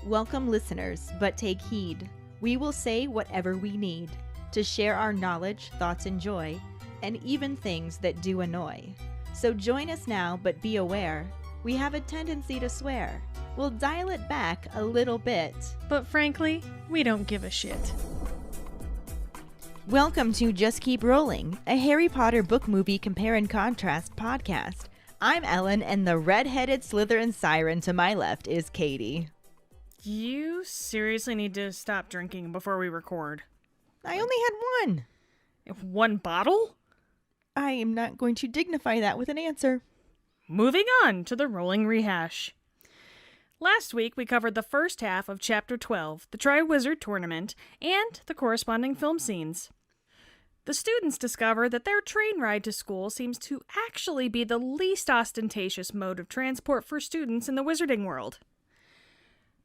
Welcome, listeners, but take heed. We will say whatever we need to share our knowledge, thoughts, and joy, and even things that do annoy. So join us now, but be aware, we have a tendency to swear. We'll dial it back a little bit. But frankly, we don't give a shit. Welcome to Just Keep Rolling, a Harry Potter book movie compare and contrast podcast. I'm Ellen, and the red-headed Slytherin siren to my left is Keighty. You seriously need to stop drinking before we record. I only had one. One bottle? I am not going to dignify that with an answer. Moving on to the rolling rehash. Last week, we covered the first half of Chapter 12, the Triwizard Tournament, and the corresponding film scenes. The students discover that their train ride to school seems to actually be the least ostentatious mode of transport for students in the wizarding world.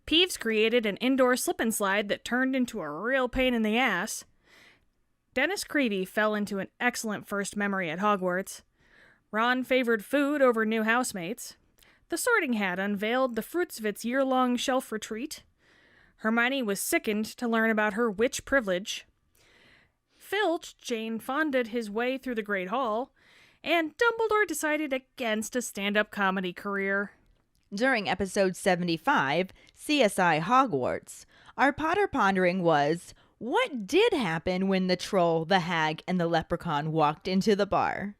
Peeves created an indoor slip and slide that turned into a real pain in the ass. Dennis Creevy fell into an excellent first memory at Hogwarts. Ron favored food over new housemates. The Sorting Hat unveiled the fruits of its year-long shelf retreat. Hermione was sickened to learn about her witch privilege. Filch Jane Fonda'd his way through the Great Hall. And Dumbledore decided against a stand-up comedy career. During episode 75, CSI Hogwarts, our Potter pondering was, what did happen when the troll, the hag, and the leprechaun walked into the bar?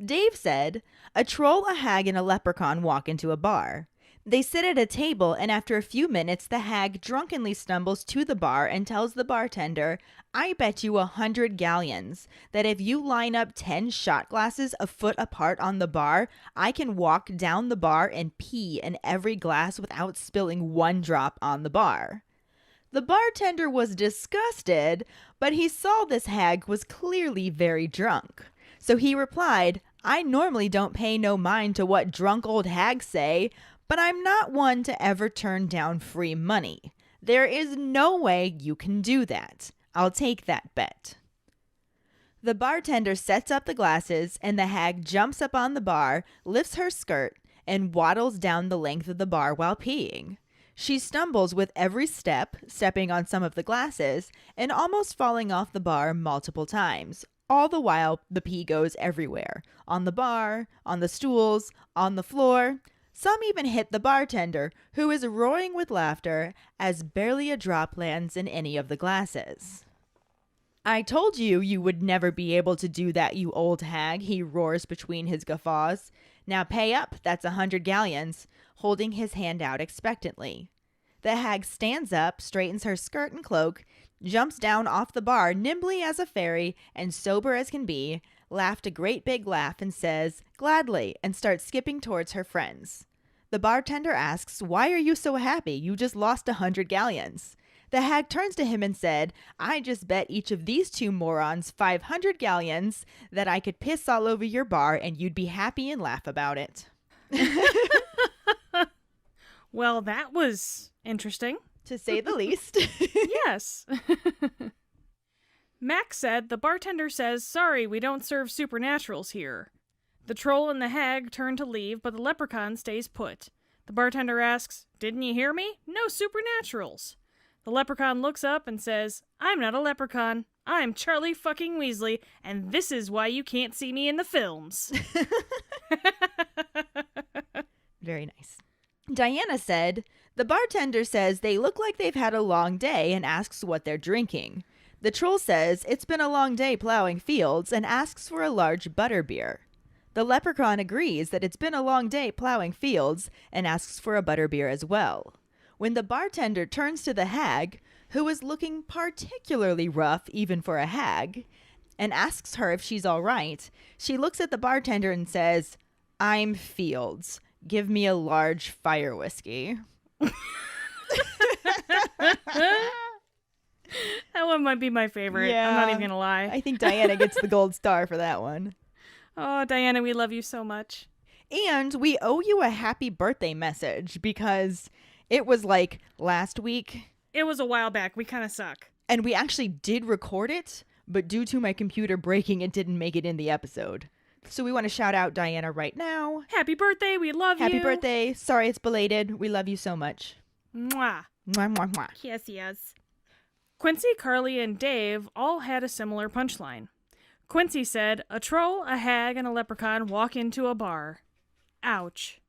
Dave said, a troll, a hag, and a leprechaun walk into a bar. They sit at a table, and after a few minutes, the hag drunkenly stumbles to the bar and tells the bartender, I bet you 100 galleons that if you line up 10 shot glasses a foot apart on the bar, I can walk down the bar and pee in every glass without spilling one drop on the bar. The bartender was disgusted, but he saw this hag was clearly very drunk. So he replied, I normally don't pay no mind to what drunk old hags say, but I'm not one to ever turn down free money. There is no way you can do that. I'll take that bet. The bartender sets up the glasses, and the hag jumps up on the bar, lifts her skirt, and waddles down the length of the bar while peeing. She stumbles with every step, stepping on some of the glasses, and almost falling off the bar multiple times. All the while, the pee goes everywhere. On the bar, on the stools, on the floor. Some even hit the bartender, who is roaring with laughter as barely a drop lands in any of the glasses. I told you you would never be able to do that, you old hag, he roars between his guffaws. Now pay up, that's 100 galleons, holding his hand out expectantly. The hag stands up, straightens her skirt and cloak, jumps down off the bar nimbly as a fairy and sober as can be, laughed a great big laugh and says, gladly, and starts skipping towards her friends. The bartender asks, why are you so happy? You just lost 100 galleons. The hag turns to him and said, I just bet each of these two morons 500 galleons that I could piss all over your bar and you'd be happy and laugh about it. Well, that was interesting. To say the least. Yes. Max said, the bartender says, sorry, we don't serve supernaturals here. The troll and the hag turn to leave, but the leprechaun stays put. The bartender asks, didn't you hear me? No supernaturals. The leprechaun looks up and says, I'm not a leprechaun. I'm Charlie fucking Weasley, and this is why you can't see me in the films. Very nice. Diana said, the bartender says they look like they've had a long day and asks what they're drinking. The troll says it's been a long day plowing fields and asks for a large butterbeer. The leprechaun agrees that it's been a long day plowing fields and asks for a butterbeer as well. When the bartender turns to the hag, who is looking particularly rough even for a hag, and asks her if she's all right, she looks at the bartender and says, I'm Fields. Give me a large fire whiskey. That one might be my favorite. Yeah, I'm not even gonna lie. I think Diana gets the gold star for that one. Oh, Diana, we love you so much. And we owe you a happy birthday message because it was like last week. It was a while back. We kind of suck. And we actually did record it, but due to my computer breaking, it didn't make it in the episode. So we want to shout out Diana right now. Happy birthday. We love you. Happy birthday. Sorry it's belated. We love you so much. Mwah. Mwah, mwah, mwah. Yes. Quincy, Carly, and Dave all had a similar punchline. Quincy said, a troll, a hag, and a leprechaun walk into a bar. Ouch.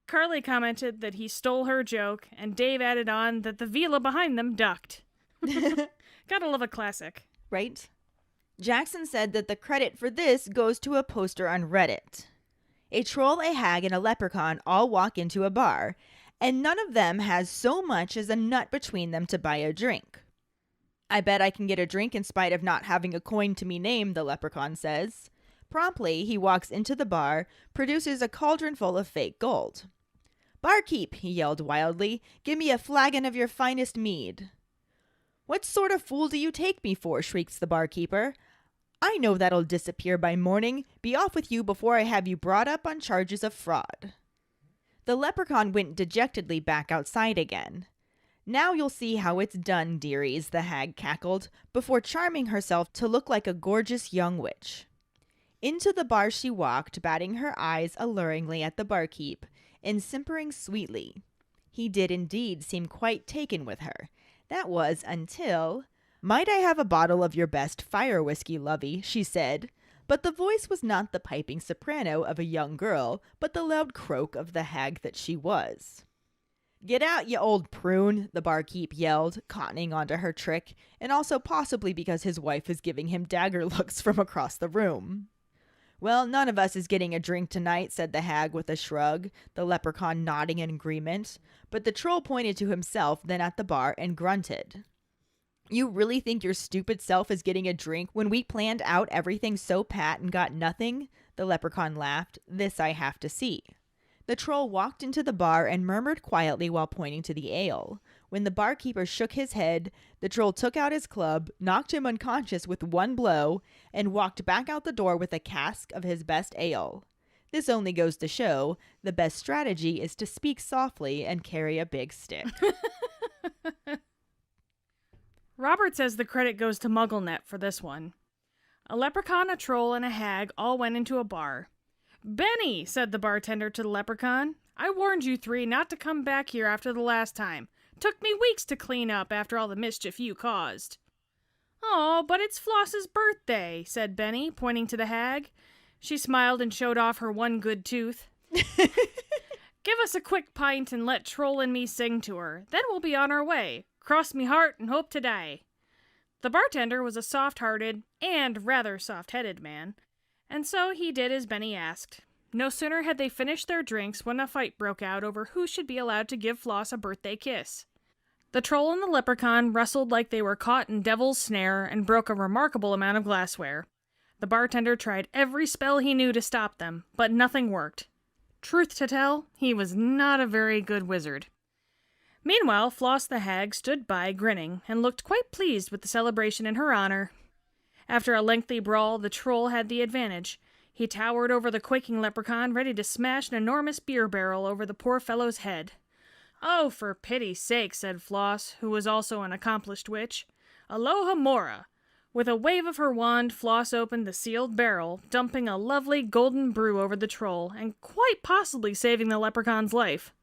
Carly commented that he stole her joke, and Dave added on that the villa behind them ducked. Gotta love a classic. Right? Jackson said that the credit for this goes to a poster on Reddit. A troll, a hag, and a leprechaun all walk into a bar, and none of them has so much as a nut between them to buy a drink. I bet I can get a drink in spite of not having a coin to me name, the leprechaun says. Promptly, he walks into the bar, produces a cauldron full of fake gold. Barkeep, he yelled wildly, give me a flagon of your finest mead. What sort of fool do you take me for? Shrieks the barkeeper. I know that'll disappear by morning. Be off with you before I have you brought up on charges of fraud. The leprechaun went dejectedly back outside again. Now you'll see how it's done, dearies, the hag cackled, before charming herself to look like a gorgeous young witch. Into the bar she walked, batting her eyes alluringly at the barkeep, and simpering sweetly. He did indeed seem quite taken with her. That was until... Might I have a bottle of your best fire whiskey, lovey, she said. But the voice was not the piping soprano of a young girl, but the loud croak of the hag that she was. Get out, you old prune, the barkeep yelled, cottoning onto her trick, and also possibly because his wife is giving him dagger looks from across the room. Well, none of us is getting a drink tonight, said the hag with a shrug, the leprechaun nodding in agreement. But the troll pointed to himself, then at the bar, and grunted. You really think your stupid self is getting a drink when we planned out everything so pat and got nothing? The leprechaun laughed. This I have to see. The troll walked into the bar and murmured quietly while pointing to the ale. When the barkeeper shook his head, the troll took out his club, knocked him unconscious with one blow, and walked back out the door with a cask of his best ale. This only goes to show the best strategy is to speak softly and carry a big stick. Robert says the credit goes to MuggleNet for this one. A leprechaun, a troll, and a hag all went into a bar. Benny, said the bartender to the leprechaun, I warned you three not to come back here after the last time. Took me weeks to clean up after all the mischief you caused. Oh, but it's Floss's birthday, said Benny, pointing to the hag. She smiled and showed off her one good tooth. Give us a quick pint and let Troll and me sing to her. Then we'll be on our way. Cross me heart and hope to die. The bartender was a soft-hearted and rather soft-headed man, and so he did as Benny asked. No sooner had they finished their drinks when a fight broke out over who should be allowed to give Floss a birthday kiss. The troll and the leprechaun wrestled like they were caught in devil's snare and broke a remarkable amount of glassware. The bartender tried every spell he knew to stop them, but nothing worked. Truth to tell, he was not a very good wizard. Meanwhile, Floss the hag stood by, grinning, and looked quite pleased with the celebration in her honor. After a lengthy brawl, the troll had the advantage. He towered over the quaking leprechaun, ready to smash an enormous beer barrel over the poor fellow's head. Oh, for pity's sake, said Floss, who was also an accomplished witch. Aloha Mora! With a wave of her wand, Floss opened the sealed barrel, dumping a lovely golden brew over the troll, and quite possibly saving the leprechaun's life.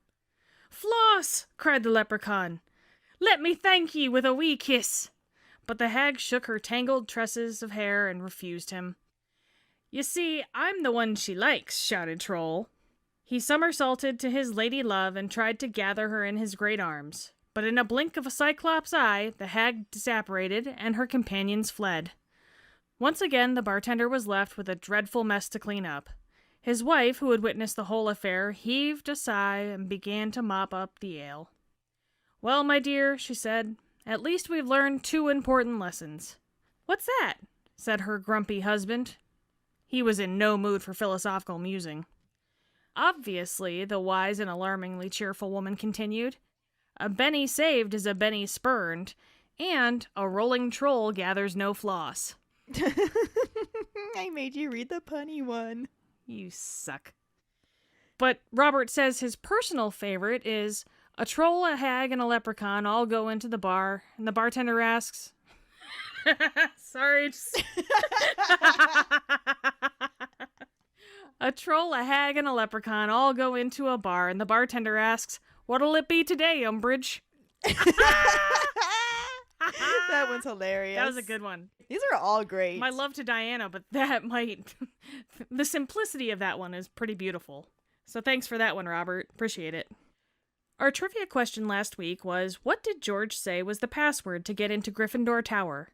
Floss! Cried the leprechaun. Let me thank ye with a wee kiss. But the hag shook her tangled tresses of hair and refused him. You see, I'm the one she likes, shouted Troll. He somersaulted to his lady love and tried to gather her in his great arms. But in a blink of a cyclops' eye, the hag disapparated, and her companions fled. Once again, the bartender was left with a dreadful mess to clean up. His wife, who had witnessed the whole affair, heaved a sigh and began to mop up the ale. Well, my dear, she said, at least we've learned 2 important lessons. What's that? Said her grumpy husband. He was in no mood for philosophical musing. Obviously, the wise and alarmingly cheerful woman continued, a Benny saved is a Benny spurned, and a rolling troll gathers no floss. I made you read the punny one. You suck. But Robert says his personal favorite is a troll, a hag, and a leprechaun all go into the bar, and the bartender asks... Sorry. A troll, a hag, and a leprechaun all go into a bar, and the bartender asks, what'll it be today, Umbridge? That one's hilarious. That was a good one. These are all great. My love to Diana, but that might... the simplicity of that one is pretty beautiful. So thanks for that one, Robert. Appreciate it. Our trivia question last week was, what did George say was the password to get into Gryffindor Tower?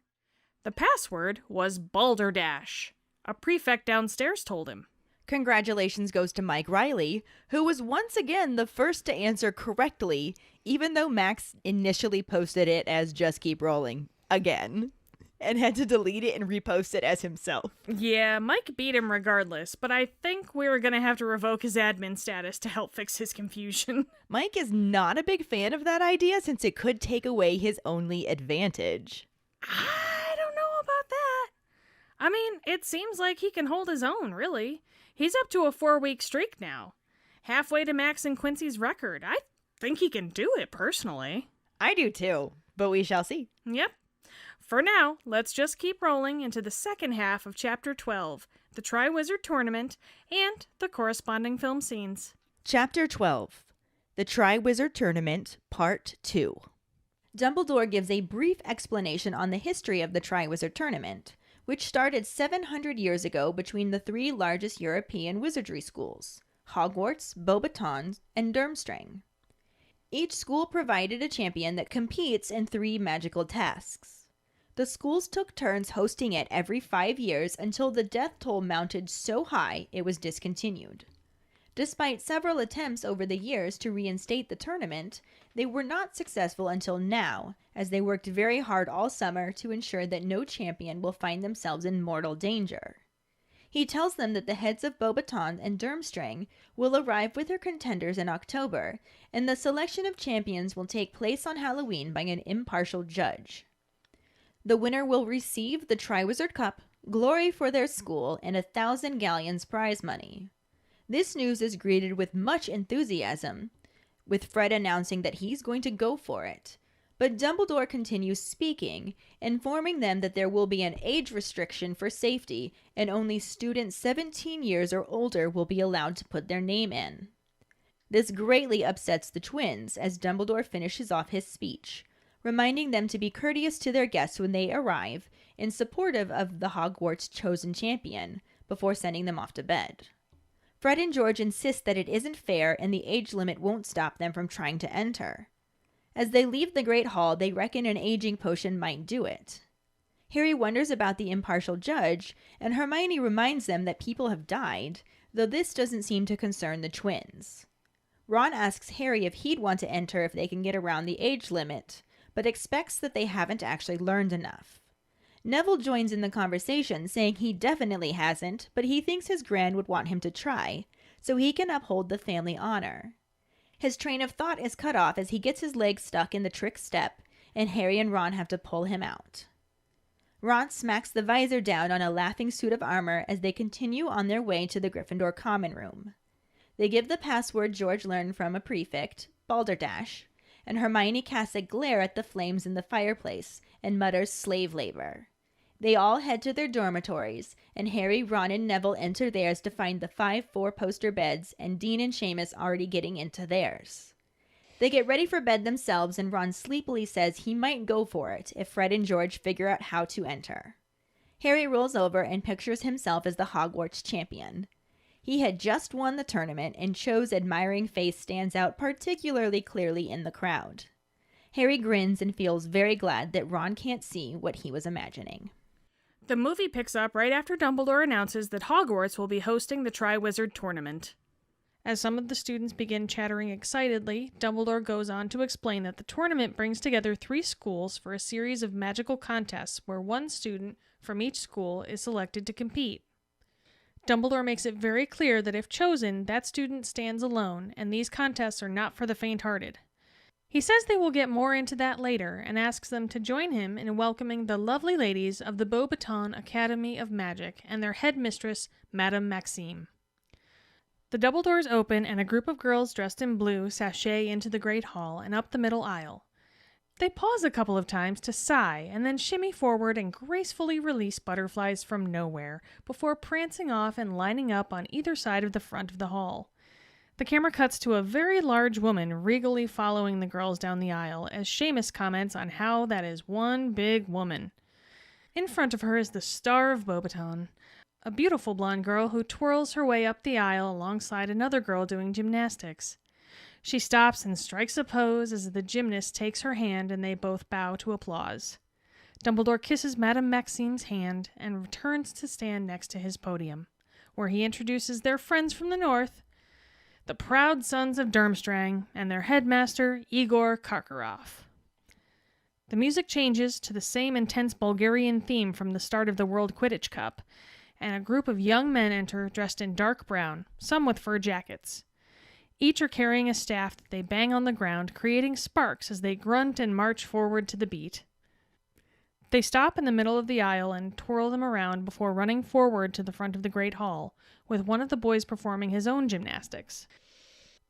The password was Balderdash. A prefect downstairs told him. Congratulations goes to Mike Riley, who was once again the first to answer correctly, even though Max initially posted it as Just Keep Rolling again, and had to delete it and repost it as himself. Yeah, Mike beat him regardless, but I think we're going to have to revoke his admin status to help fix his confusion. Mike is not a big fan of that idea since it could take away his only advantage. I don't know about that. I mean, it seems like he can hold his own, really. He's up to a 4-week streak now. Halfway to Max and Quincy's record. I think he can do it, personally. I do too, but we shall see. Yep. For now, let's just keep rolling into the second half of Chapter 12, the Triwizard Tournament, and the corresponding film scenes. Chapter 12, the Triwizard Tournament, Part 2. Dumbledore gives a brief explanation on the history of the Triwizard Tournament, which started 700 years ago between the 3 largest European wizardry schools, Hogwarts, Beauxbatons, and Durmstrang. Each school provided a champion that competes in 3 magical tasks. The schools took turns hosting it every 5 years until the death toll mounted so high it was discontinued. Despite several attempts over the years to reinstate the tournament, they were not successful until now, as they worked very hard all summer to ensure that no champion will find themselves in mortal danger. He tells them that the heads of Beauxbatons and Durmstrang will arrive with their contenders in October, and the selection of champions will take place on Halloween by an impartial judge. The winner will receive the Triwizard Cup, glory for their school, and 1,000 galleons prize money. This news is greeted with much enthusiasm, with Fred announcing that he's going to go for it. But Dumbledore continues speaking, informing them that there will be an age restriction for safety and only students 17 years or older will be allowed to put their name in. This greatly upsets the twins as Dumbledore finishes off his speech, reminding them to be courteous to their guests when they arrive and supportive of the Hogwarts chosen champion before sending them off to bed. Fred and George insist that it isn't fair and the age limit won't stop them from trying to enter. As they leave the Great Hall, they reckon an aging potion might do it. Harry wonders about the impartial judge, and Hermione reminds them that people have died, though this doesn't seem to concern the twins. Ron asks Harry if he'd want to enter if they can get around the age limit, but expects that they haven't actually learned enough. Neville joins in the conversation, saying he definitely hasn't, but he thinks his Gran would want him to try, so he can uphold the family honor. His train of thought is cut off as he gets his leg stuck in the trick step, and Harry and Ron have to pull him out. Ron smacks the visor down on a laughing suit of armor as they continue on their way to the Gryffindor common room. They give the password George learned from a prefect, Balderdash, and Hermione casts a glare at the flames in the fireplace and mutters slave labor. They all head to their dormitories, and Harry, Ron, and Neville enter theirs to find the 5 4-poster beds and Dean and Seamus already getting into theirs. They get ready for bed themselves, and Ron sleepily says he might go for it if Fred and George figure out how to enter. Harry rolls over and pictures himself as the Hogwarts champion. He had just won the tournament, and Cho's admiring face stands out particularly clearly in the crowd. Harry grins and feels very glad that Ron can't see what he was imagining. The movie picks up right after Dumbledore announces that Hogwarts will be hosting the Triwizard Tournament. As some of the students begin chattering excitedly, Dumbledore goes on to explain that the tournament brings together 3 schools for a series of magical contests where one student from each school is selected to compete. Dumbledore makes it very clear that if chosen, that student stands alone, and these contests are not for the faint-hearted. He says they will get more into that later and asks them to join him in welcoming the lovely ladies of the Beauxbatons Academy of Magic and their headmistress, Madame Maxime. The double doors open and a group of girls dressed in blue sashay into the great hall and up the middle aisle. They pause a couple of times to sigh and then shimmy forward and gracefully release butterflies from nowhere before prancing off and lining up on either side of the front of the hall. The camera cuts to a very large woman regally following the girls down the aisle as Seamus comments on how that is one big woman. In front of her is the star of Beauxbaton, a beautiful blonde girl who twirls her way up the aisle alongside another girl doing gymnastics. She stops and strikes a pose as the gymnast takes her hand and they both bow to applause. Dumbledore kisses Madame Maxime's hand and returns to stand next to his podium, where he introduces their friends from the north, the proud sons of Durmstrang, and their headmaster, Igor Karkaroff. The music changes to the same intense Bulgarian theme from the start of the World Quidditch Cup, and a group of young men enter dressed in dark brown, some with fur jackets. Each are carrying a staff that they bang on the ground, creating sparks as they grunt and march forward to the beat. They stop in the middle of the aisle and twirl them around before running forward to the front of the Great Hall, with one of the boys performing his own gymnastics.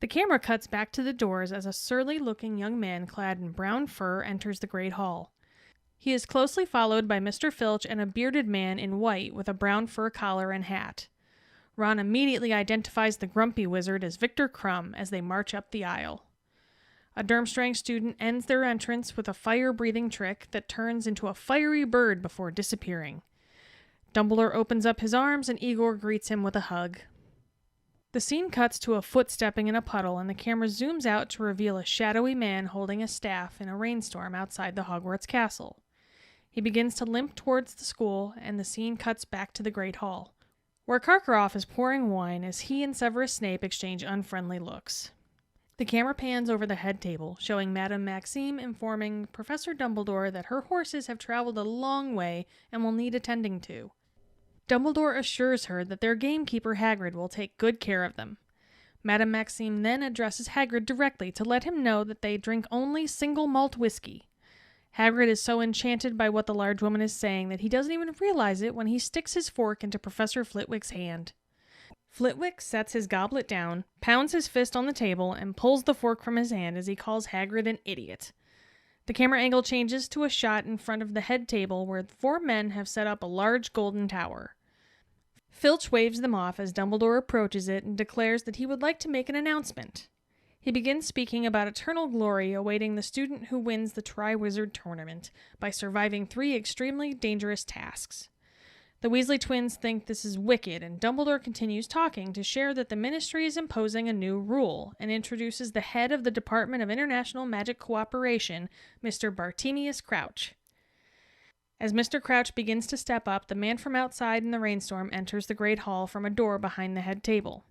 The camera cuts back to the doors as a surly-looking young man clad in brown fur enters the Great Hall. He is closely followed by Mr. Filch and a bearded man in white with a brown fur collar and hat. Ron immediately identifies the grumpy wizard as Victor Crumb as they march up the aisle. A Durmstrang student ends their entrance with a fire-breathing trick that turns into a fiery bird before disappearing. Dumbledore opens up his arms and Igor greets him with a hug. The scene cuts to a foot stepping in a puddle and the camera zooms out to reveal a shadowy man holding a staff in a rainstorm outside the Hogwarts castle. He begins to limp towards the school and the scene cuts back to the Great Hall, where Karkaroff is pouring wine as he and Severus Snape exchange unfriendly looks. The camera pans over the head table, showing Madame Maxime informing Professor Dumbledore that her horses have traveled a long way and will need attending to. Dumbledore assures her that their gamekeeper Hagrid will take good care of them. Madame Maxime then addresses Hagrid directly to let him know that they drink only single malt whiskey. Hagrid is so enchanted by what the large woman is saying that he doesn't even realize it when he sticks his fork into Professor Flitwick's hand. Flitwick sets his goblet down, pounds his fist on the table, and pulls the fork from his hand as he calls Hagrid an idiot. The camera angle changes to a shot in front of the head table where 4 men have set up a large golden tower. Filch waves them off as Dumbledore approaches it and declares that he would like to make an announcement. He begins speaking about eternal glory awaiting the student who wins the Triwizard Tournament by surviving 3 extremely dangerous tasks. The Weasley twins think this is wicked, and Dumbledore continues talking to share that the Ministry is imposing a new rule, and introduces the head of the Department of International Magic Cooperation, Mr. Bartemius Crouch. As Mr. Crouch begins to step up, the man from outside in the rainstorm enters the Great Hall from a door behind the head table.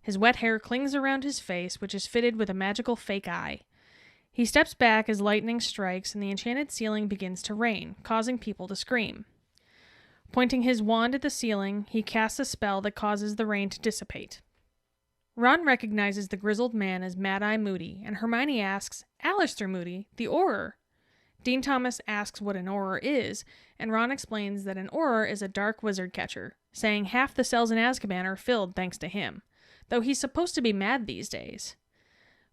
His wet hair clings around his face, which is fitted with a magical fake eye. He steps back as lightning strikes, and the enchanted ceiling begins to rain, causing people to scream. Pointing his wand at the ceiling, he casts a spell that causes the rain to dissipate. Ron recognizes the grizzled man as Mad-Eye Moody, and Hermione asks, "Aleister Moody, the Auror." Dean Thomas asks what an Auror is, and Ron explains that an Auror is a dark wizard catcher, saying half the cells in Azkaban are filled thanks to him, though he's supposed to be mad these days.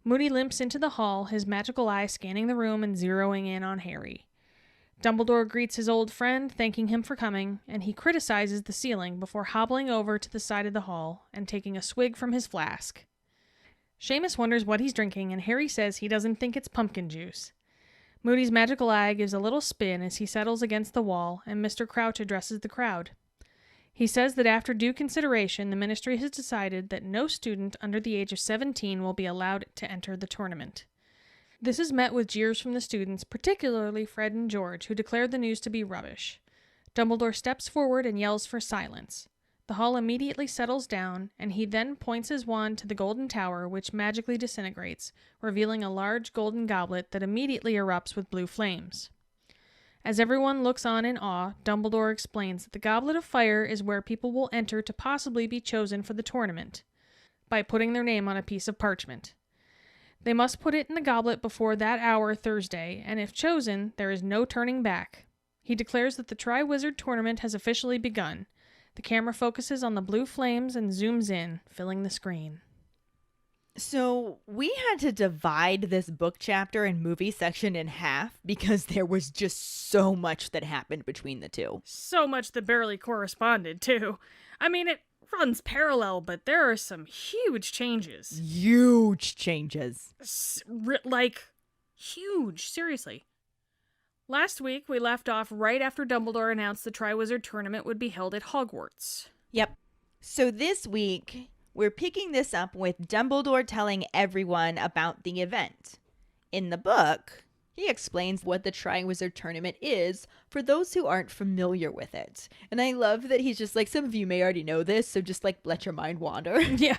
Moody limps into the hall, his magical eye scanning the room and zeroing in on Harry. Dumbledore greets his old friend, thanking him for coming, and he criticizes the ceiling before hobbling over to the side of the hall and taking a swig from his flask. Seamus wonders what he's drinking, and Harry says he doesn't think it's pumpkin juice. Moody's magical eye gives a little spin as he settles against the wall, and Mr. Crouch addresses the crowd. He says that after due consideration, the Ministry has decided that no student under the age of 17 will be allowed to enter the tournament. This is met with jeers from the students, particularly Fred and George, who declare the news to be rubbish. Dumbledore steps forward and yells for silence. The hall immediately settles down, and he then points his wand to the golden tower, which magically disintegrates, revealing a large golden goblet that immediately erupts with blue flames. As everyone looks on in awe, Dumbledore explains that the Goblet of Fire is where people will enter to possibly be chosen for the tournament, by putting their name on a piece of parchment. They must put it in the goblet before that hour Thursday, and if chosen, there is no turning back. He declares that the Triwizard Tournament has officially begun. The camera focuses on the blue flames and zooms in, filling the screen. So we had to divide this book chapter and movie section in half because there was just so much that happened between the two. So much that barely corresponded, too. I mean, it runs parallel, but there are some huge changes. Huge changes. Huge, seriously. Last week, we left off right after Dumbledore announced the Triwizard Tournament would be held at Hogwarts. Yep. So this week, we're picking this up with Dumbledore telling everyone about the event. In the book, he explains what the Triwizard Tournament is for those who aren't familiar with it. And I love that he's just like, some of you may already know this, so just like let your mind wander. Yeah.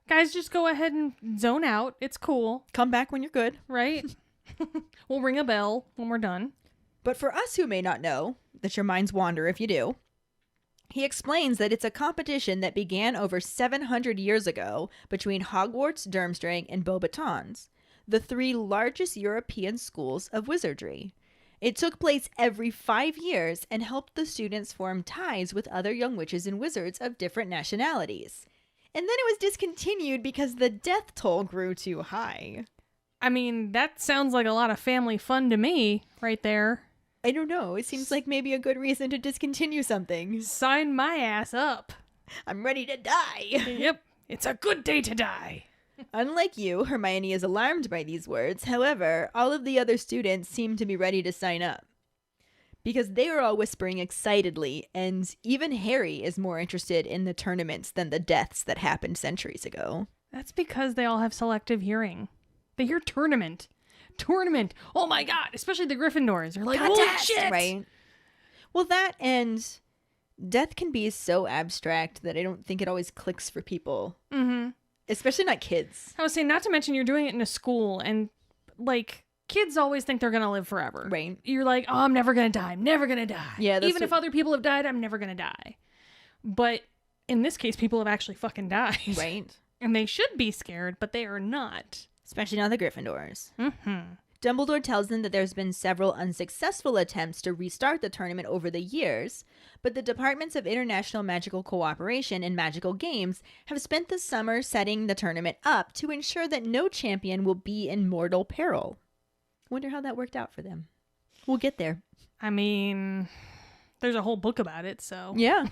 Guys, just go ahead and zone out. It's cool. Come back when you're good. Right? We'll ring a bell when we're done. But for us who may not know, that your minds wander if you do, he explains that it's a competition that began over 700 years ago between Hogwarts, Durmstrang, and Beauxbatons, the 3 largest European schools of wizardry. It took place every 5 years and helped the students form ties with other young witches and wizards of different nationalities. And then it was discontinued because the death toll grew too high. I mean, that sounds like a lot of family fun to me, right there. I don't know. It seems like maybe a good reason to discontinue something. Sign my ass up. I'm ready to die. Yep, it's a good day to die. Unlike you, Hermione is alarmed by these words. However, all of the other students seem to be ready to sign up, because they are all whispering excitedly, and even Harry is more interested in the tournaments than the deaths that happened centuries ago. That's because they all have selective hearing. They hear tournament. Tournament. Oh my god. Especially the Gryffindors. They're like, holy shit. Right. Well, that and death can be so abstract that I don't think it always clicks for people. Mm-hmm. Especially not kids. I was saying, not to mention you're doing it in a school, and like, kids always think they're going to live forever. Right. You're like, oh, I'm never going to die. I'm never going to die. Yeah. Even if other people have died, I'm never going to die. But in this case, people have actually fucking died. Right. And they should be scared, but they are not. Especially not the Gryffindors. Mm-hmm. Dumbledore tells them that there's been several unsuccessful attempts to restart the tournament over the years, but the Departments of International Magical Cooperation and Magical Games have spent the summer setting the tournament up to ensure that no champion will be in mortal peril. Wonder how that worked out for them. We'll get there. I mean, there's a whole book about it, so. Yeah.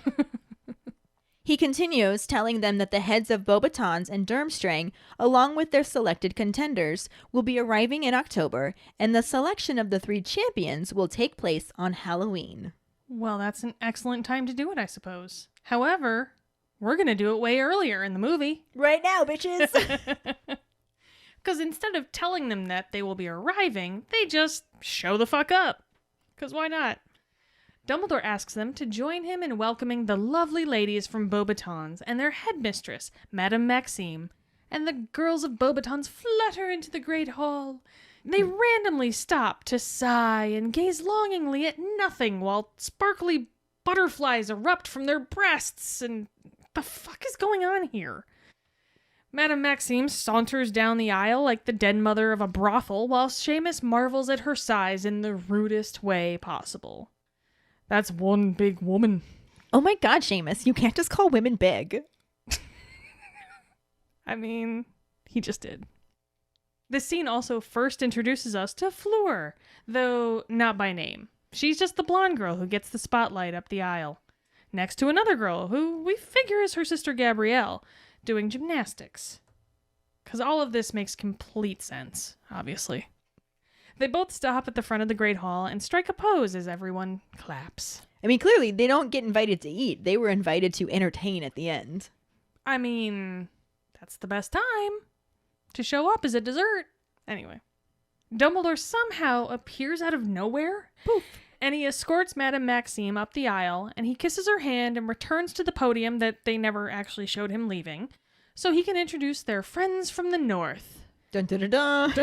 He continues, telling them that the heads of Beauxbatons and Durmstrang, along with their selected contenders, will be arriving in October, and the selection of the 3 champions will take place on Halloween. Well, that's an excellent time to do it, I suppose. However, we're going to do it way earlier in the movie. Right now, bitches! Because instead of telling them that they will be arriving, they just show the fuck up. Because why not? Dumbledore asks them to join him in welcoming the lovely ladies from Beauxbatons and their headmistress, Madame Maxime, and the girls of Beauxbatons flutter into the great hall. They randomly stop to sigh and gaze longingly at nothing while sparkly butterflies erupt from their breasts, and the fuck is going on here? Madame Maxime saunters down the aisle like the den mother of a brothel, while Seamus marvels at her size in the rudest way possible. That's one big woman. Oh my god, Seamus, you can't just call women big. I mean, he just did. This scene also first introduces us to Fleur, though not by name. She's just the blonde girl who gets the spotlight up the aisle, next to another girl who we figure is her sister Gabrielle, doing gymnastics. Because all of this makes complete sense, obviously. They both stop at the front of the Great Hall and strike a pose as everyone claps. I mean, clearly, they don't get invited to eat. They were invited to entertain at the end. I mean, that's the best time. To show up as a dessert. Anyway. Dumbledore somehow appears out of nowhere. Poof. And he escorts Madame Maxime up the aisle, and he kisses her hand and returns to the podium that they never actually showed him leaving, so he can introduce their friends from the north. Dun dun dun dun.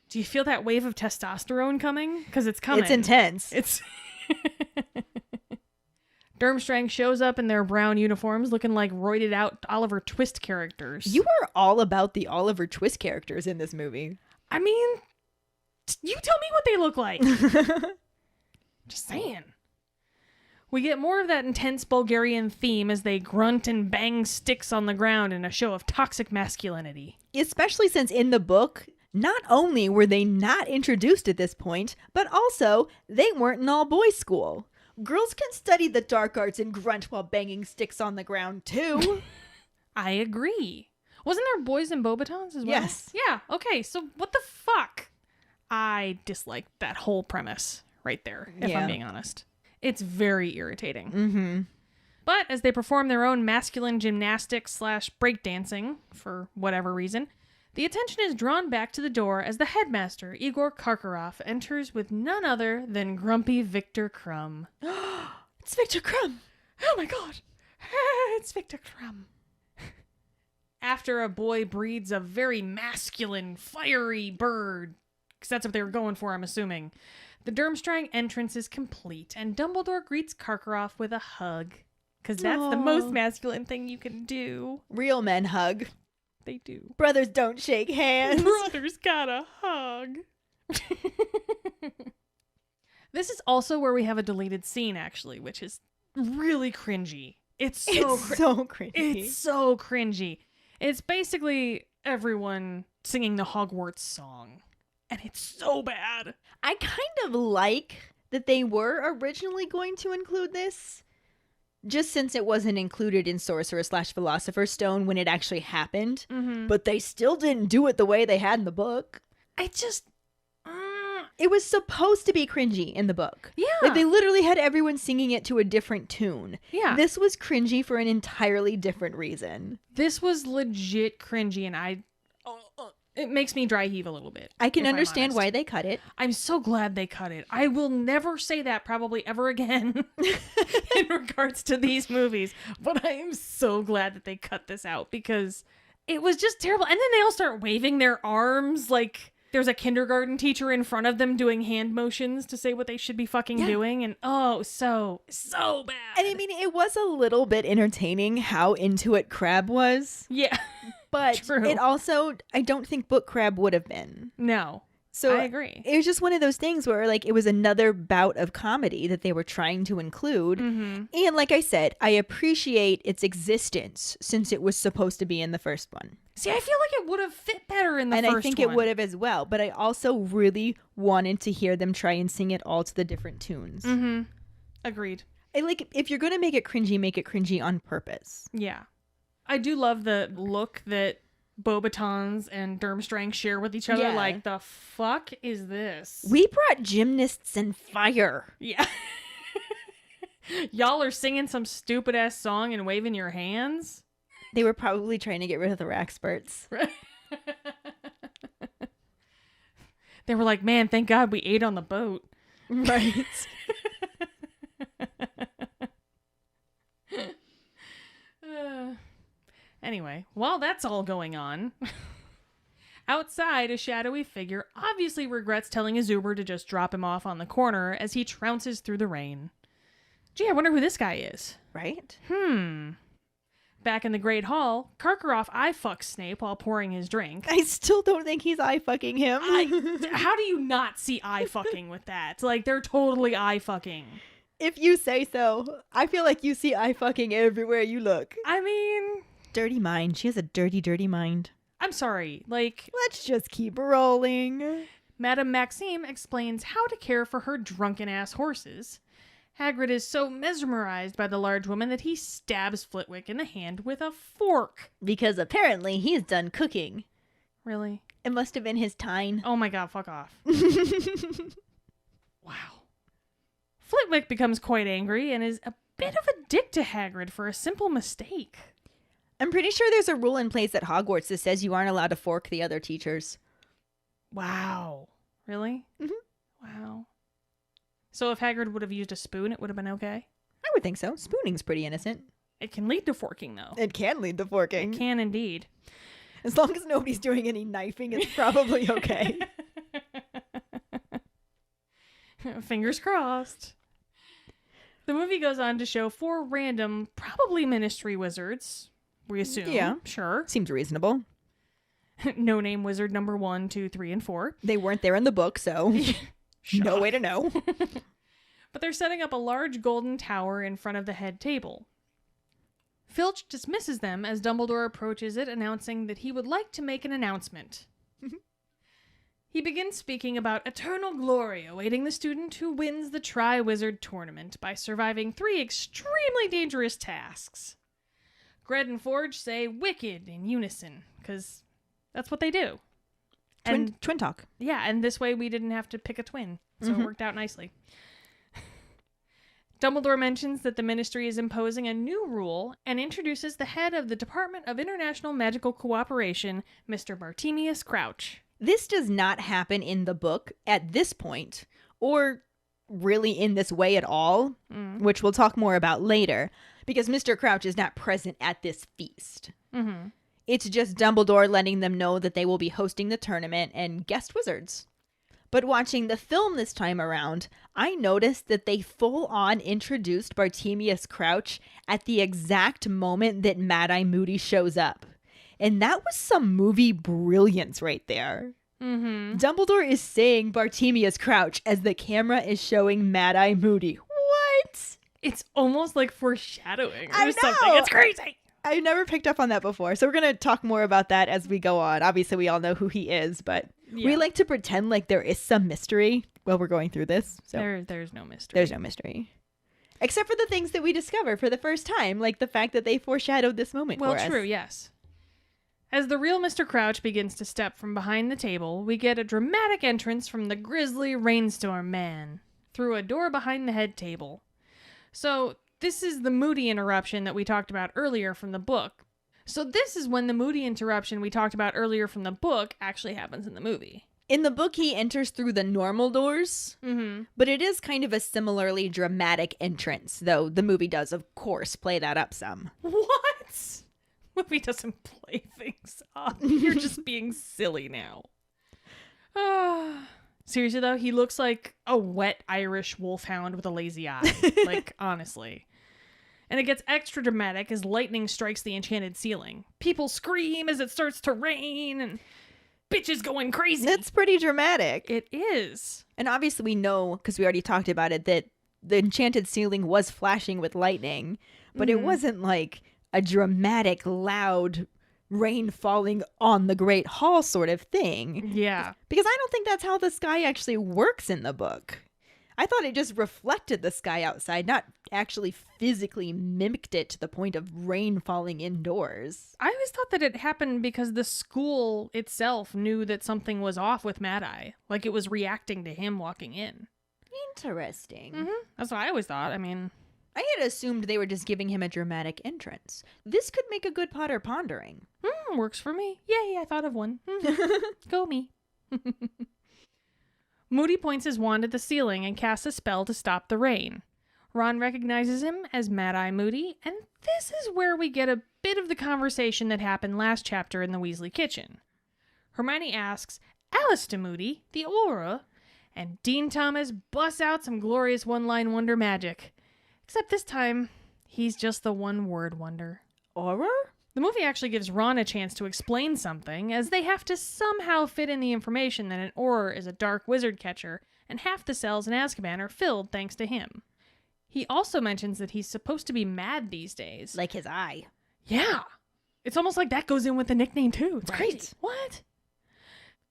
Do you feel that wave of testosterone coming? Because it's coming. It's intense. It's Durmstrang shows up in their brown uniforms looking like roided out Oliver Twist characters. You are all about the Oliver Twist characters in this movie. I mean, you tell me what they look like. Just saying. We get more of that intense Bulgarian theme as they grunt and bang sticks on the ground in a show of toxic masculinity. Especially since in the book, not only were they not introduced at this point, but also they weren't an all-boys school. Girls can study the dark arts and grunt while banging sticks on the ground, too. I agree. Wasn't there boys in Beauxbatons as well? Yes. Yeah, okay, so what the fuck? I dislike that whole premise right there, if I'm being honest. It's very irritating. Mm-hmm. But as they perform their own masculine gymnastics / breakdancing, for whatever reason, the attention is drawn back to the door as the headmaster, Igor Karkaroff, enters with none other than grumpy Victor Crumb. It's Victor Crumb. Oh my god! It's Victor Crumb. After a boy breeds a very masculine, fiery bird, because that's what they were going for, I'm assuming, the Durmstrang entrance is complete, and Dumbledore greets Karkaroff with a hug. Because that's the most masculine thing you can do. Real men hug. They do. Brothers don't shake hands. Brothers gotta hug. This is also where we have a deleted scene, actually, which is really cringy. It's so cringy. It's so cringy. It's basically everyone singing the Hogwarts song. And it's so bad. I kind of like that they were originally going to include this. Just since it wasn't included in Sorcerer / Philosopher's Stone when it actually happened. Mm-hmm. But they still didn't do it the way they had in the book. I just... It was supposed to be cringy in the book. Yeah. Like they literally had everyone singing it to a different tune. Yeah. This was cringy for an entirely different reason. This was legit cringy, and it makes me dry heave a little bit. I can understand why they cut it. I'm so glad they cut it. I will never say that probably ever again in regards to these movies, but I am so glad that they cut this out because it was just terrible. And then they all start waving their arms like there's a kindergarten teacher in front of them doing hand motions to say what they should be fucking doing. And so bad. And I mean, it was a little bit entertaining how into it Crabbe was. Yeah. But True. it also, I don't think Book Crabbe would have been. No. So I agree. It was just one of those things where like it was another bout of comedy that they were trying to include. Mm-hmm. And like I said, I appreciate its existence since it was supposed to be in the first one. See, I feel like it would have fit better in the first one. And I think it would have as well. But I also really wanted to hear them try and sing it all to the different tunes. Mm-hmm. Agreed. Like, if you're going to make it cringy on purpose. Yeah. I do love the look that Beauxbatons and Durmstrang share with each other. Yeah. Like, the fuck is this? We brought gymnasts and fire. Yeah. Y'all are singing some stupid ass song and waving your hands? They were probably trying to get rid of the Raxperts. They were like, man, thank God we ate on the boat. Right. Anyway, while that's all going on, outside, a shadowy figure obviously regrets telling Azuber to just drop him off on the corner as he trounces through the rain. Gee, I wonder who this guy is. Right? Back in the Great Hall, Karkaroff eye-fucks Snape while pouring his drink. I still don't think he's eye-fucking him. How do you not see eye-fucking with that? Like, they're totally eye-fucking. If you say so. I feel like you see eye-fucking everywhere you look. I mean... Dirty mind. She has a dirty, dirty mind. I'm sorry, like... Let's just keep rolling. Madame Maxime explains how to care for her drunken-ass horses. Hagrid is so mesmerized by the large woman that he stabs Flitwick in the hand with a fork. Because apparently he's done cooking. Really? It must have been his tine. Oh my god, fuck off. Wow. Flitwick becomes quite angry and is a bit of a dick to Hagrid for a simple mistake. I'm pretty sure there's a rule in place at Hogwarts that says you aren't allowed to fork the other teachers. Wow. Really? Mm-hmm. Wow. So if Hagrid would have used a spoon, it would have been okay? I would think so. Spooning's pretty innocent. It can lead to forking, though. It can lead to forking. It can indeed. As long as nobody's doing any knifing, it's probably okay. Fingers crossed. The movie goes on to show 4 random, probably ministry wizards. We assume. Yeah. Sure. Seems reasonable. No-name wizard number 1, 2, 3, and 4. They weren't there in the book, so no way to know. But they're setting up a large golden tower in front of the head table. Filch dismisses them as Dumbledore approaches it, announcing that he would like to make an announcement. He begins speaking about eternal glory awaiting the student who wins the Triwizard Tournament by surviving 3 extremely dangerous tasks. Gred and Forge say wicked in unison, because that's what they do. Twin talk. Yeah, and this way we didn't have to pick a twin, so it worked out nicely. Dumbledore mentions that the Ministry is imposing a new rule and introduces the head of the Department of International Magical Cooperation, Mr. Bartemius Crouch. This does not happen in the book at this point, or really in this way at all, which we'll talk more about later, because Mr. Crouch is not present at this feast. Mm-hmm. It's just Dumbledore letting them know that they will be hosting the tournament and guest wizards. But watching the film this time around, I noticed that they full-on introduced Bartemius Crouch at the exact moment that Mad-Eye Moody shows up. And that was some movie brilliance right there. Mm-hmm. Dumbledore is saying Bartemius Crouch as the camera is showing Mad-Eye Moody. What? It's almost like foreshadowing or I know! something. It's crazy. I never picked up on that before. So we're going to talk more about that as we go on. Obviously, we all know who he is, but we like to pretend like there is some mystery while we're going through this. So there's no mystery. There's no mystery. Except for the things that we discover for the first time, like the fact that they foreshadowed this moment for us. Well, true, yes. As the real Mr. Crouch begins to step from behind the table, we get a dramatic entrance from the grisly rainstorm man through a door behind the head table. So this is the Moody interruption that we talked about earlier from the book. So this is when the Moody interruption we talked about earlier from the book actually happens in the movie. In the book, he enters through the normal doors, but it is kind of a similarly dramatic entrance, though the movie does, of course, play that up some. What? Movie doesn't play things up. You're just being silly now. Seriously, though, he looks like a wet Irish wolfhound with a lazy eye. Like, honestly. And it gets extra dramatic as lightning strikes the enchanted ceiling. People scream as it starts to rain, and bitches going crazy. That's pretty dramatic. It is. And obviously we know, because we already talked about it, that the enchanted ceiling was flashing with lightning, but it wasn't like a dramatic, loud rain falling on the Great Hall sort of thing. Yeah. Because I don't think that's how the sky actually works in the book. I thought it just reflected the sky outside, not actually physically mimicked it to the point of rain falling indoors. I always thought that it happened because the school itself knew that something was off with Mad-Eye. Like it was reacting to him walking in. Interesting. That's what I always thought. I mean, I had assumed they were just giving him a dramatic entrance. This could make a good Potter pondering. Works for me. Yay, I thought of one. Go me. Moody points his wand at the ceiling and casts a spell to stop the rain. Ron recognizes him as Mad-Eye Moody, and this is where we get a bit of the conversation that happened last chapter in the Weasley kitchen. Hermione asks, Alice to Moody, the aura, and Dean Thomas busts out some glorious one-line wonder magic. Except this time, he's just the one-word wonder. Aura? The movie actually gives Ron a chance to explain something, as they have to somehow fit in the information that an Auror is a dark wizard catcher, and half the cells in Azkaban are filled thanks to him. He also mentions that he's supposed to be mad these days. Like his eye. Yeah. It's almost like that goes in with the nickname, too. It's Right. crazy. What?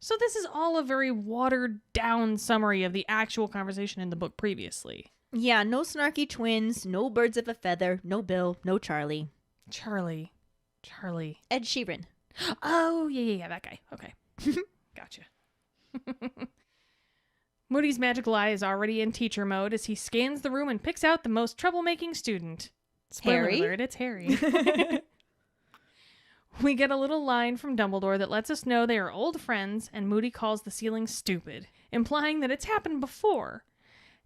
So this is all a very watered-down summary of the actual conversation in the book previously. Yeah, no snarky twins, no birds of a feather, no Bill, no Charlie. Charlie. Ed Sheeran. Oh, yeah, that guy. Okay. Gotcha. Moody's magical eye is already in teacher mode as he scans the room and picks out the most troublemaking student. Spoiler Harry? alert, it's Harry. We get a little line from Dumbledore that lets us know they are old friends, and Moody calls the ceiling stupid, implying that it's happened before.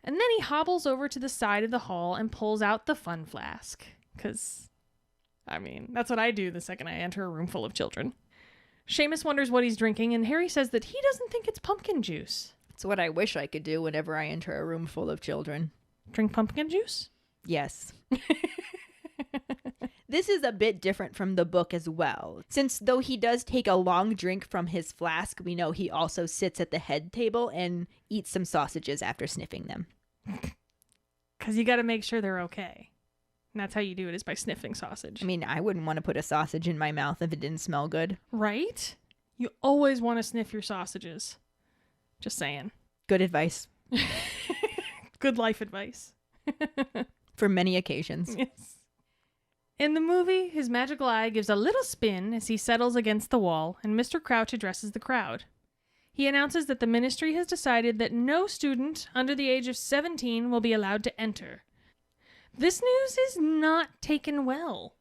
And then he hobbles over to the side of the hall and pulls out the fun flask. Because, I mean, that's what I do the second I enter a room full of children. Seamus wonders what he's drinking, and Harry says that he doesn't think it's pumpkin juice. It's what I wish I could do whenever I enter a room full of children. Drink pumpkin juice? Yes. This is a bit different from the book as well, since though he does take a long drink from his flask, we know he also sits at the head table and eats some sausages after sniffing them. Because you got to make sure they're okay. And that's how you do it, is by sniffing sausage. I mean, I wouldn't want to put a sausage in my mouth if it didn't smell good. Right? You always want to sniff your sausages. Just saying. Good advice. Good life advice. For many occasions. Yes. In the movie, his magical eye gives a little spin as he settles against the wall, and Mr. Crouch addresses the crowd. He announces that the ministry has decided that no student under the age of 17 will be allowed to enter. This news is not taken well,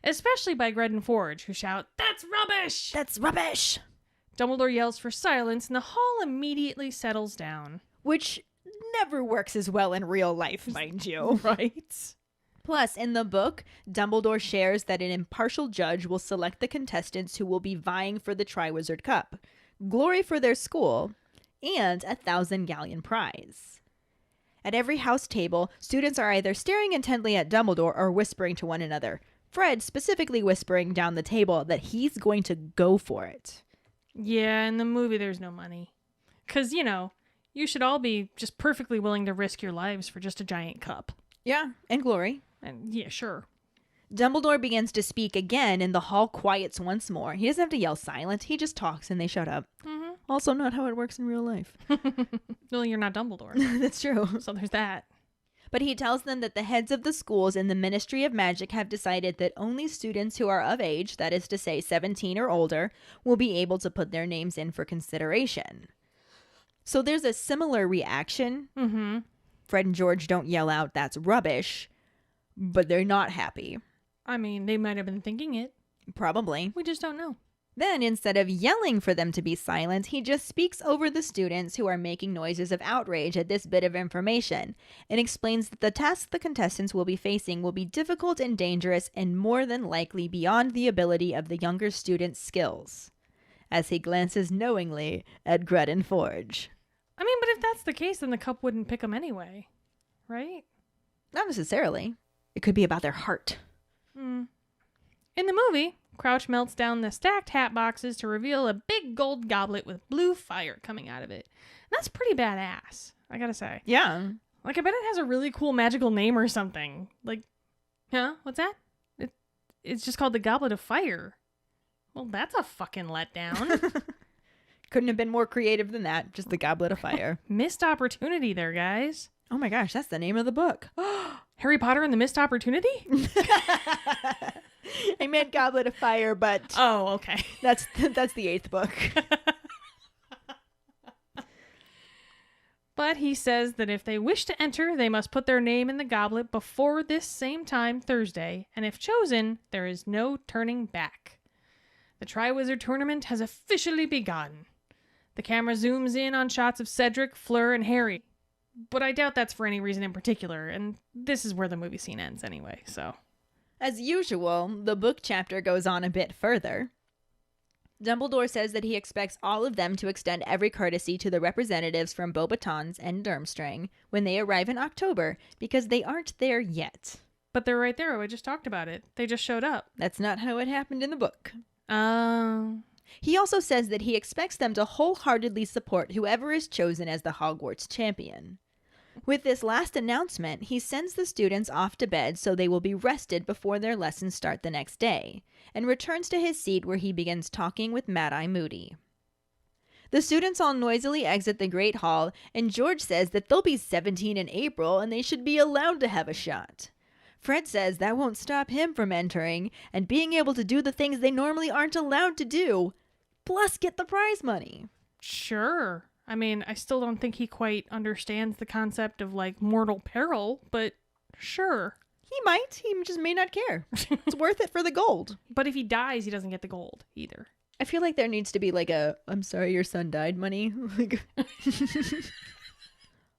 especially by Gred and Forge, who shout, "That's rubbish! That's rubbish!" Dumbledore yells for silence, and the hall immediately settles down. Which never works as well in real life, mind you. Right? Plus, in the book, Dumbledore shares that an impartial judge will select the contestants who will be vying for the Triwizard Cup, glory for their school, and a 1,000-galleon prize. At every house table, students are either staring intently at Dumbledore or whispering to one another, Fred specifically whispering down the table that he's going to go for it. Yeah, in the movie there's no money. 'Cause, you should all be just perfectly willing to risk your lives for just a giant cup. Yeah, and glory. And yeah, sure. Dumbledore begins to speak again, and the hall quiets once more. He doesn't have to yell silent. He just talks, and they shut up. Mm-hmm. Also not how it works in real life. Well, you're not Dumbledore. That's true. So there's that. But he tells them that the heads of the schools in the Ministry of Magic have decided that only students who are of age, that is to say 17 or older, will be able to put their names in for consideration. So there's a similar reaction. Mm-hmm. Fred and George don't yell out, "That's rubbish," but they're not happy. I mean, they might have been thinking it. Probably. We just don't know. Then, instead of yelling for them to be silent, he just speaks over the students who are making noises of outrage at this bit of information and explains that the task the contestants will be facing will be difficult and dangerous and more than likely beyond the ability of the younger students' skills, as he glances knowingly at Gred and Forge. I mean, but if that's the case, then the cup wouldn't pick them anyway, right? Not necessarily. It could be about their heart. In the movie, Crouch melts down the stacked hat boxes to reveal a big gold goblet with blue fire coming out of it. And that's pretty badass, I gotta say. Yeah. Like, I bet it has a really cool magical name or something. Like, huh? What's that? It's just called the Goblet of Fire. Well, that's a fucking letdown. Couldn't have been more creative than that. Just the Goblet of Fire. Missed opportunity there, guys. Oh my gosh, that's the name of the book. Harry Potter and the Missed Opportunity? I meant Goblet of Fire, but Oh, okay. that's the 8th book. But he says that if they wish to enter, they must put their name in the goblet before this same time Thursday, and if chosen, there is no turning back. The Triwizard Tournament has officially begun. The camera zooms in on shots of Cedric, Fleur, and Harry. But I doubt that's for any reason in particular, and this is where the movie scene ends anyway, so. As usual, the book chapter goes on a bit further. Dumbledore says that he expects all of them to extend every courtesy to the representatives from Beauxbatons and Durmstrang when they arrive in October, because they aren't there yet. But they're right there, I just talked about it. They just showed up. That's not how it happened in the book. Oh. He also says that he expects them to wholeheartedly support whoever is chosen as the Hogwarts champion. With this last announcement, he sends the students off to bed so they will be rested before their lessons start the next day, and returns to his seat where he begins talking with Mad-Eye Moody. The students all noisily exit the Great Hall, and George says that they'll be 17 in April and they should be allowed to have a shot. Fred says that won't stop him from entering and being able to do the things they normally aren't allowed to do, plus get the prize money. Sure. I mean, I still don't think he quite understands the concept of, like, mortal peril, but sure. He might. He just may not care. It's worth it for the gold. But if he dies, he doesn't get the gold either. I feel like there needs to be like a, "I'm sorry your son died" money.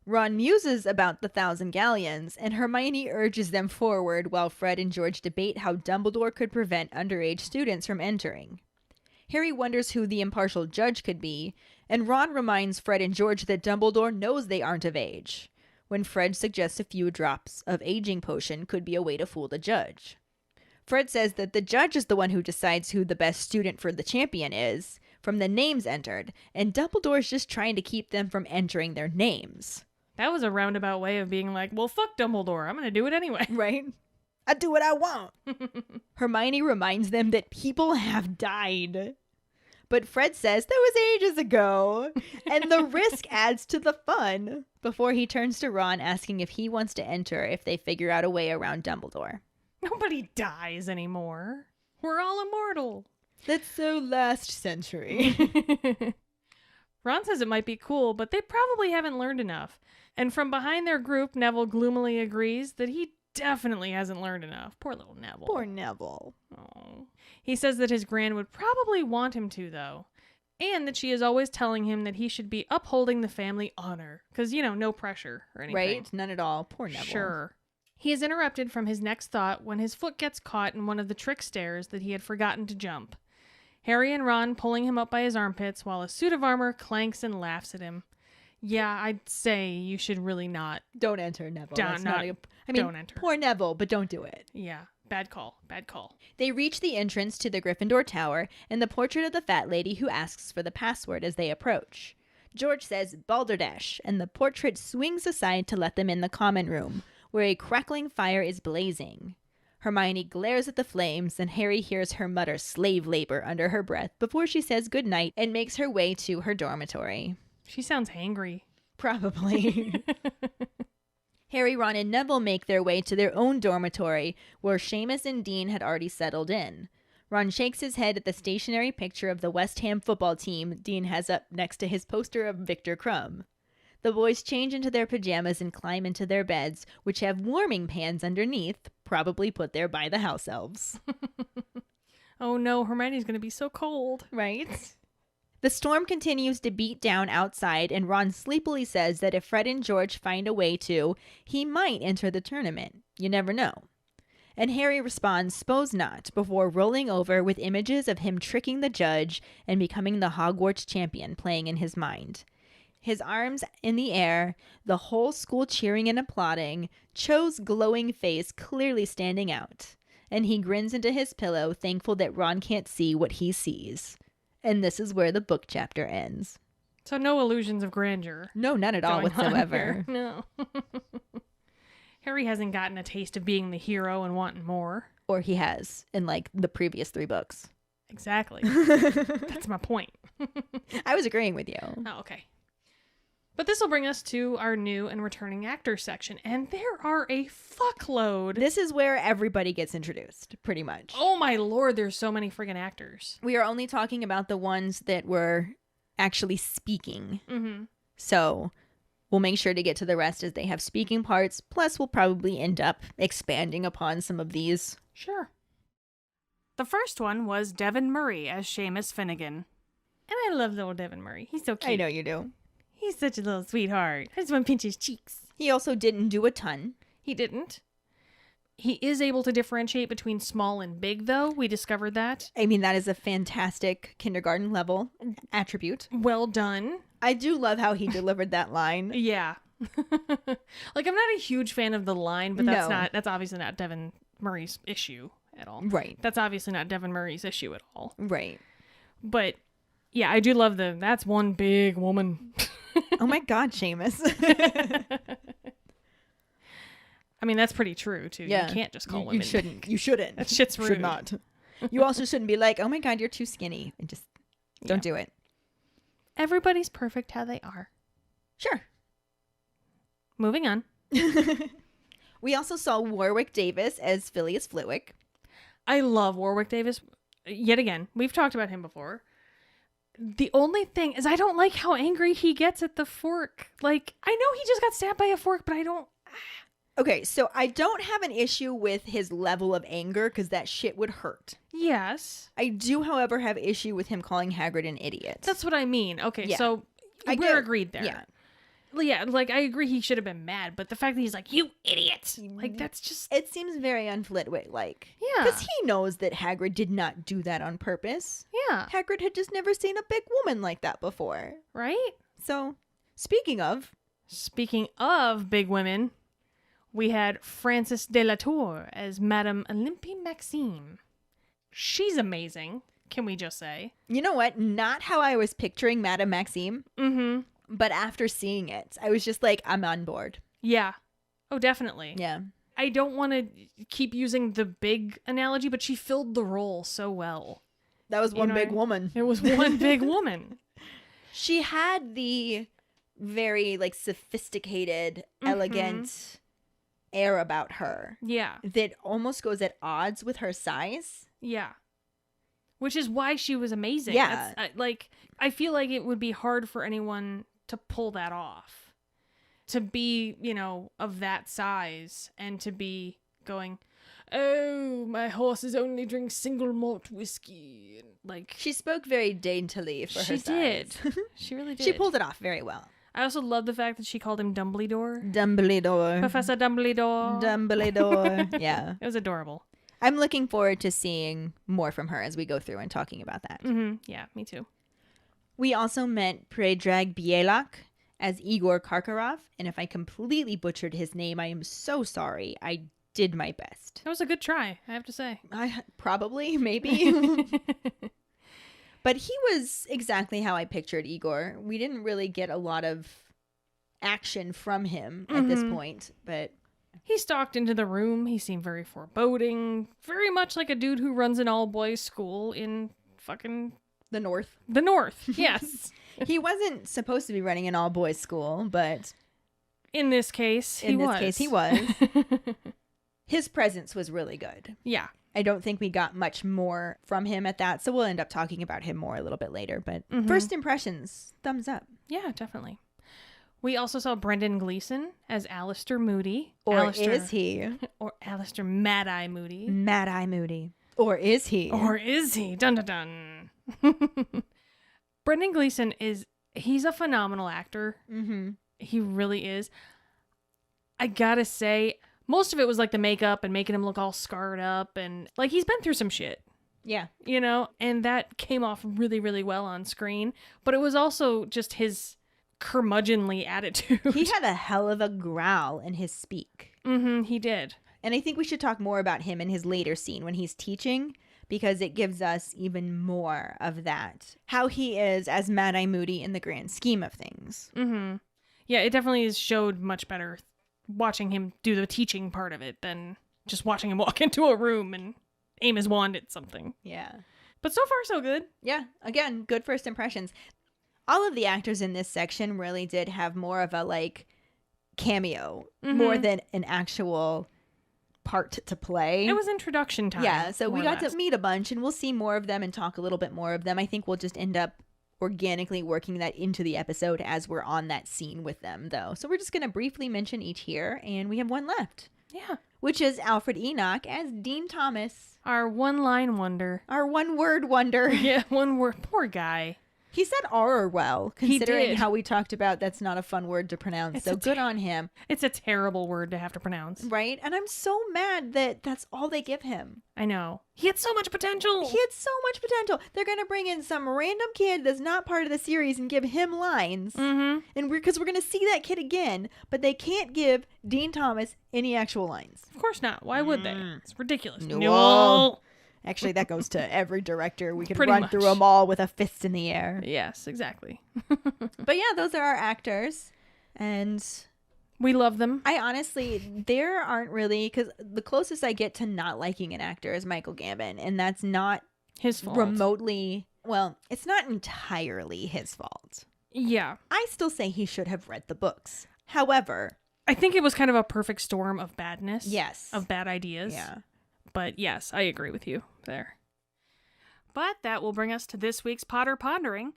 Ron muses about the 1,000 galleons, and Hermione urges them forward while Fred and George debate how Dumbledore could prevent underage students from entering. Harry wonders who the impartial judge could be, and Ron reminds Fred and George that Dumbledore knows they aren't of age, when Fred suggests a few drops of aging potion could be a way to fool the judge. Fred says that the judge is the one who decides who the best student for the champion is, from the names entered, and Dumbledore's just trying to keep them from entering their names. That was a roundabout way of being like, well, fuck Dumbledore. I'm going to do it anyway. Right? I do what I want. Hermione reminds them that people have died. But Fred says that was ages ago, and the risk adds to the fun before he turns to Ron asking if he wants to enter if they figure out a way around Dumbledore. Nobody dies anymore. We're all immortal. That's so last century. Ron says it might be cool, but they probably haven't learned enough. And from behind their group, Neville gloomily agrees that he definitely hasn't learned enough. Poor little Neville. Poor Neville. Oh. He says that his gran would probably want him to, though. And that she is always telling him that he should be upholding the family honor. Because, no pressure or anything. Right? None at all. Poor Neville. Sure. He is interrupted from his next thought when his foot gets caught in one of the trick stairs that he had forgotten to jump. Harry and Ron pulling him up by his armpits while a suit of armor clanks and laughs at him. Yeah, I'd say you should really not. Don't enter, Neville. Don't enter. Poor Neville, but don't do it. Yeah, bad call. Bad call. They reach the entrance to the Gryffindor Tower and the portrait of the fat lady who asks for the password as they approach. George says Balderdash, and the portrait swings aside to let them in the common room, where a crackling fire is blazing. Hermione glares at the flames, and Harry hears her mutter slave labor under her breath before she says goodnight and makes her way to her dormitory. She sounds hangry. Probably. Harry, Ron, and Neville make their way to their own dormitory, where Seamus and Dean had already settled in. Ron shakes his head at the stationary picture of the West Ham football team Dean has up next to his poster of Victor Crumb. The boys change into their pajamas and climb into their beds, which have warming pans underneath, probably put there by the house elves. Oh no, Hermione's going to be so cold. Right? The storm continues to beat down outside, and Ron sleepily says that if Fred and George find a way to, he might enter the tournament. You never know. And Harry responds, "Suppose not," before rolling over with images of him tricking the judge and becoming the Hogwarts champion playing in his mind. His arms in the air, the whole school cheering and applauding, Cho's glowing face clearly standing out. And he grins into his pillow, thankful that Ron can't see what he sees. And this is where the book chapter ends. So no illusions of grandeur. No, none at all whatsoever. No. Harry hasn't gotten a taste of being the hero and wanting more. Or he has in the previous 3 books. Exactly. That's my point. I was agreeing with you. Oh, okay. But this will bring us to our new and returning actors section, and there are a fuckload. This is where everybody gets introduced, pretty much. Oh my lord, there's so many friggin' actors. We are only talking about the ones that were actually speaking. Mm-hmm. So we'll make sure to get to the rest as they have speaking parts, plus we'll probably end up expanding upon some of these. Sure. The first one was Devin Murray as Seamus Finnegan. And I love little Devin Murray. He's so cute. I know you do. He's such a little sweetheart. I just want to pinch his cheeks. He also didn't do a ton. He didn't. He is able to differentiate between small and big, though. We discovered that. I mean, that is a fantastic kindergarten level attribute. Well done. I do love how he delivered that line. Yeah. I'm not a huge fan of the line, but that's obviously not Devin Murray's issue at all. Right. That's obviously not Devin Murray's issue at all. Right. But yeah, I do love that's one big woman. Oh my God, Seamus. I mean, that's pretty true, too. Yeah. You can't just call women. You shouldn't. That shit's rude. Should not. You also shouldn't be like, oh my God, you're too skinny. And just don't do it. Everybody's perfect how they are. Sure. Moving on. We also saw Warwick Davis as Phileas Flitwick. I love Warwick Davis. Yet again, we've talked about him before. The only thing is I don't like how angry he gets at the fork. I know he just got stabbed by a fork, but I don't... Okay, so I don't have an issue with his level of anger because that shit would hurt. Yes. I do, however, have issue with him calling Hagrid an idiot. That's what I mean. Okay, so we're agreed there. Yeah. Yeah, I agree he should have been mad, but the fact that he's like, you idiot! That's just... It seems very unFlitwick-like. Yeah. Because he knows that Hagrid did not do that on purpose. Yeah. Hagrid had just never seen a big woman like that before. Right? So, speaking of big women, we had Frances de la Tour as Madame Olympie Maxime. She's amazing, can we just say. You know what? Not how I was picturing Madame Maxime. Mm-hmm. But after seeing it, I was just like, I'm on board. Yeah. Oh, definitely. Yeah. I don't want to keep using the big analogy, but she filled the role so well. That was one big woman. It was one big woman. She had the very, like, sophisticated, elegant air about her. Yeah. That almost goes at odds with her size. Yeah. Which is why she was amazing. Yeah. I feel like it would be hard for anyone to pull that off. To be, of that size and to be going, oh, my horses only drink single malt whiskey. She spoke very daintily for her size. She did. She really did. She pulled it off very well. I also love the fact that she called him Dumbledore. Dumbledore. Professor Dumbledore. Dumbledore. Yeah. It was adorable. I'm looking forward to seeing more from her as we go through and talking about that. Mm-hmm. Yeah, me too. We also met Predrag Bielak as Igor Karkaroff, and if I completely butchered his name, I am so sorry. I did my best. That was a good try, I have to say. Probably, maybe. But he was exactly how I pictured Igor. We didn't really get a lot of action from him at this point, but... He stalked into the room. He seemed very foreboding. Very much like a dude who runs an all-boys school in fucking... The North. The North, yes. He wasn't supposed to be running an all-boys school, but... In this case, he was. His presence was really good. Yeah. I don't think we got much more from him at that, so we'll end up talking about him more a little bit later. But first impressions, thumbs up. Yeah, definitely. We also saw Brendan Gleeson as Alistair Moody. Is he? Or Alistair Mad-Eye Moody. Mad-Eye Moody. Or is he? Dun dun dun. Brendan Gleeson he's a phenomenal actor. Mm-hmm. He really is. I gotta say, most of it was like the makeup and making him look all scarred up, and like he's been through some shit. Yeah. And that came off really, really well on screen. But it was also just his curmudgeonly attitude. He had a hell of a growl in his speak. Mm-hmm, he did. And I think we should talk more about him in his later scene when he's teaching, because it gives us even more of that. How he is as Mad-Eye Moody in the grand scheme of things. Mm-hmm. Yeah, it definitely showed much better watching him do the teaching part of it than just watching him walk into a room and aim his wand at something. Yeah. But so far, so good. Yeah. Again, good first impressions. All of the actors in this section really did have more of a, cameo, more than an actual part to play. It was introduction time. Yeah, so we got to meet a bunch, and we'll see more of them and talk a little bit more of them. I think we'll just end up organically working that into the episode as we're on that scene with them, though. So we're just going to briefly mention each here, and we have one left. Yeah. Which is Alfred Enoch as Dean Thomas. Our one-line wonder. Our one-word wonder. Yeah, one word. Poor guy. He said "r" well, considering did. how we talked about that's not a fun word to pronounce. So good on him. It's a terrible word to have to pronounce. Right? And I'm so mad that that's all they give him. I know. He had so much potential. They're going to bring in some random kid that's not part of the series and give him lines. Mm-hmm. And because we're going to see that kid again, but they can't give Dean Thomas any actual lines. Of course not. Why would they? It's ridiculous. No. Actually, that goes to every director. We could run through them all with a fist in the air. Yes, exactly. But yeah, those are our actors. And we love them. I honestly, there aren't really, because the closest I get to not liking an actor is Michael Gambon. And that's not his fault. Remotely, well, it's not entirely his fault. Yeah. I still say he should have read the books. However, I think it was kind of a perfect storm of badness. Yes. Of bad ideas. Yeah. But yes, I agree with you there. But that will bring us to this week's Potter Pondering,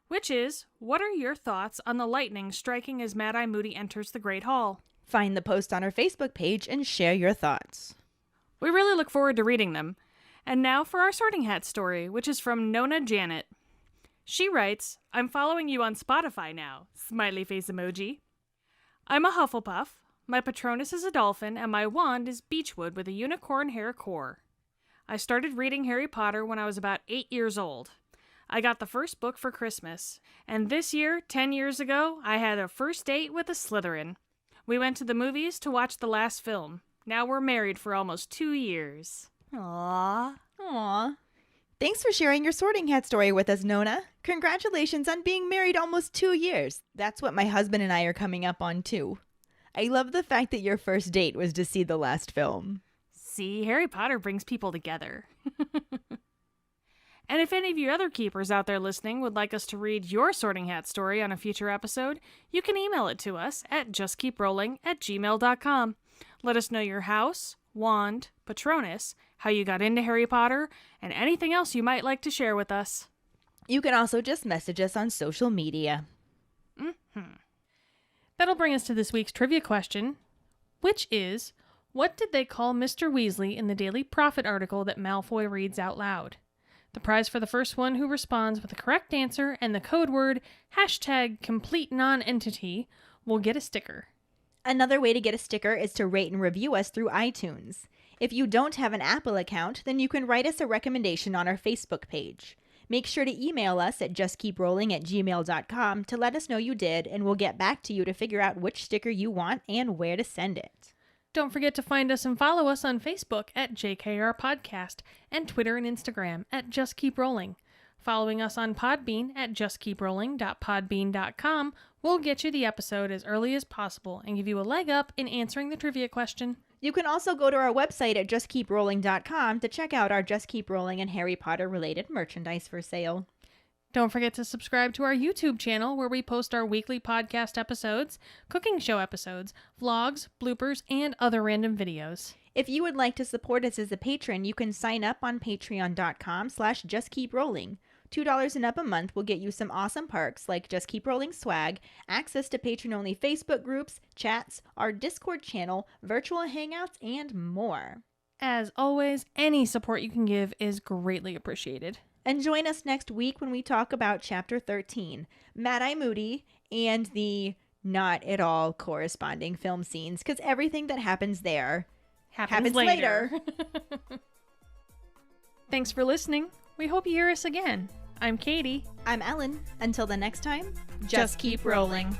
which is, what are your thoughts on the lightning striking as Mad-Eye Moody enters the Great Hall? Find the post on our Facebook page and share your thoughts. We really look forward to reading them. And now for our Sorting Hat story, which is from Nona Janet. She writes, I'm following you on Spotify now. Smiley face emoji. I'm a Hufflepuff. My Patronus is a dolphin, and my wand is beechwood with a unicorn hair core. I started reading Harry Potter when I was about 8 years old. I got the first book for Christmas, and this year, 10 years ago, I had a first date with a Slytherin. We went to the movies to watch the last film. Now we're married for almost 2 years. Aww. Thanks for sharing your Sorting Hat story with us, Nona. Congratulations on being married almost 2 years. That's what my husband and I are coming up on, too. I love the fact that your first date was to see the last film. See, Harry Potter brings people together. And if any of you other keepers out there listening would like us to read your Sorting Hat story on a future episode, you can email it to us at justkeeprolling@gmail.com. Let us know your house, wand, Patronus, how you got into Harry Potter, and anything else you might like to share with us. You can also just message us on social media. That'll bring us to this week's trivia question, which is, what did they call Mr. Weasley in the Daily Prophet article that Malfoy reads out loud? The prize for the first one who responds with the correct answer and the code word #CompleteNonentity will get a sticker. Another way to get a sticker is to rate and review us through iTunes. If you don't have an Apple account, then you can write us a recommendation on our Facebook page. Make sure to email us at justkeeprolling@gmail.com to let us know you did, and we'll get back to you to figure out which sticker you want and where to send it. Don't forget to find us and follow us on Facebook at JKR Podcast and Twitter and Instagram at Just Keep Rolling. Following us on Podbean at justkeeprolling.podbean.com will get you the episode as early as possible and give you a leg up in answering the trivia question. You can also go to our website at justkeeprolling.com to check out our Just Keep Rolling and Harry Potter related merchandise for sale. Don't forget to subscribe to our YouTube channel where we post our weekly podcast episodes, cooking show episodes, vlogs, bloopers, and other random videos. If you would like to support us as a patron, you can sign up on patreon.com/justkeeprolling. $2 and up a month will get you some awesome perks like Just Keep Rolling swag, access to patron-only Facebook groups, chats, our Discord channel, virtual hangouts, and more. As always, any support you can give is greatly appreciated. And join us next week when we talk about Chapter 13, Mad-Eye Moody, and the not at all corresponding film scenes, because everything that happens there happens later. Thanks for listening. We hope you hear us again. I'm Keighty. I'm Ellen. Until the next time, Just keep rolling.